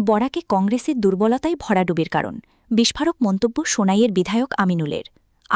বরাকে কংগ্রেসের দুর্বলতাই ভরাডুবির কারণ। বিস্ফোরক মন্তব্য সোনাইয়ের বিধায়ক আমিনুলের।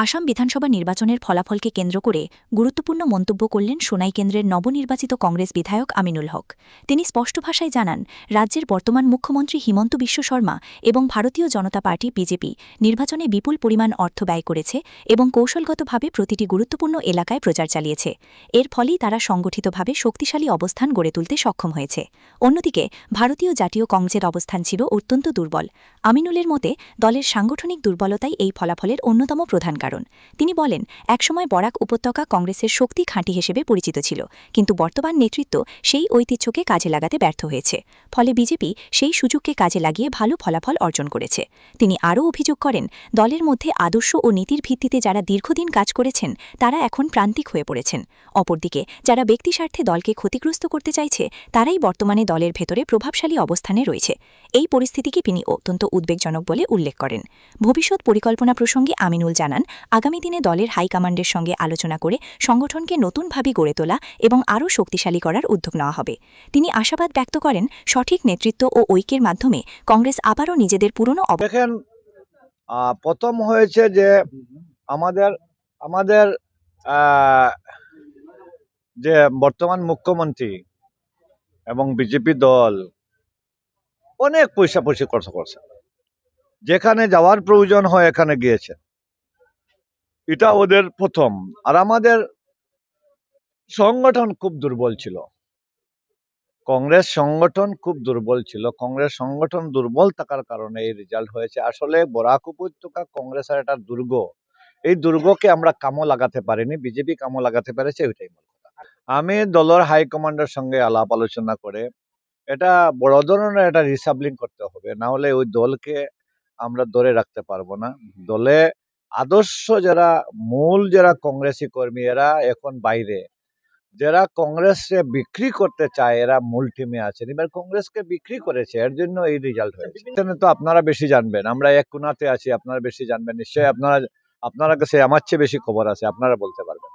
আসাম বিধানসভা নির্বাচনের ফলাফলকে কেন্দ্র করে গুরুত্বপূর্ণ মন্তব্য করলেন সোনাই কেন্দ্রের নবনির্বাচিত কংগ্রেস বিধায়ক আমিনুল হক। তিনি স্পষ্ট ভাষায় জানান, রাজ্যের বর্তমান মুখ্যমন্ত্রী হিমন্ত বিশ্ব শর্মা এবং ভারতীয় জনতা পার্টি বিজেপি নির্বাচনে বিপুল পরিমাণ অর্থ ব্যয় করেছে এবং কৌশলগতভাবে প্রতিটি গুরুত্বপূর্ণ এলাকায় প্রচার চালিয়েছে। এর ফলেই তারা সংগঠিতভাবে শক্তিশালী অবস্থান গড়ে তুলতে সক্ষম হয়েছে। অন্যদিকে ভারতীয় জাতীয় কংগ্রেসের অবস্থান ছিল অত্যন্ত দুর্বল। আমিনুলের মতে দলের সাংগঠনিক দুর্বলতাই এই ফলাফলের অন্যতম প্রধান কারণ। তিনি বলেন, একসময় বরাক উপত্যকা কংগ্রেসের শক্তি ঘাঁটি হিসেবে পরিচিত ছিল, কিন্তু বর্তমান নেতৃত্ব সেই ঐতিহ্যকে কাজে লাগাতে ব্যর্থ হয়েছে। ফলে বিজেপি সেই সুযোগকে কাজে লাগিয়ে ভালো ফলাফল অর্জন করেছে। তিনি আরও অভিযোগ করেন, দলের মধ্যে আদর্শ ও নীতির ভিত্তিতে যারা দীর্ঘদিন কাজ করেছেন তারা এখন প্রান্তিক হয়ে পড়েছেন। অপরদিকে যারা ব্যক্তিস্বার্থে দলকে ক্ষতিগ্রস্ত করতে চাইছে তারাই বর্তমানে দলের ভেতরে প্রভাবশালী অবস্থানে রয়েছে। এই পরিস্থিতিকে তিনি অত্যন্ত উদ্বেগজনক বলে উল্লেখ করেন। ভবিষ্যৎ পরিকল্পনা প্রসঙ্গে আমিনুল জানান, আগামী দিনে দলের হাইকমান্ডের সঙ্গে আলোচনা করে সংগঠনকে নতুনভাবে গড়ে তোলা এবং আরও শক্তিশালী করার উদ্যোগ নেওয়া হবে। তিনি আশাবাদ ব্যক্ত করেন, সঠিক নেতৃত্ব ও ঐক্যের মাধ্যমে কংগ্রেস আবারও নিজেদের পুরনো দেখেন, প্রথম হয়েছে যে আমাদের আমাদের যে বর্তমান মুখ্যমন্ত্রী এবং বিজেপি দল অনেক পয়সা খরচ করছে, যেখানে যাওয়ার প্রয়োজন হয় এখানে গিয়েছে। এটা ওদের প্রথম। আর আমাদের সংগঠন খুব দুর্বল ছিল, কংগ্রেস সংগঠন খুব দুর্বল ছিল। কংগ্রেস সংগঠন দুর্বল থাকার কারণে এই রেজাল্ট হয়েছে। আসলে বরাক উপত্যকা কংগ্রেসের একটা দুর্গ, এই দুর্গকে আমরা কামো লাগাতে পারিনি, বিজেপি কামো লাগাতে পেরেছে, ওইটাই মূল কথা। আমি দলের হাইকমান্ডের সঙ্গে আলাপ আলোচনা করে এটা বড় ধরনের একটা রিসাবলিং করতে হবে, না হলে ওই দলকে আমরা ধরে রাখতে পারবো না। দলে আদর্শ যারা মূল যারা কংগ্রেসী কর্মী এরা এখন বাইরে, যারা কংগ্রেসে বিক্রি করতে চায় এরা মূল টিমে আছেন। এবার কংগ্রেসকে বিক্রি করেছে, এর জন্য এই রেজাল্ট হয়েছে। তো আপনারা বেশি জানবেন, আমরা এক কোণাতে আছি, আপনারা বেশি জানবেন নিশ্চয়ই। আপনারা কাছে আমার চেয়ে বেশি খবর আছে, আপনারা বলতে পারবেন।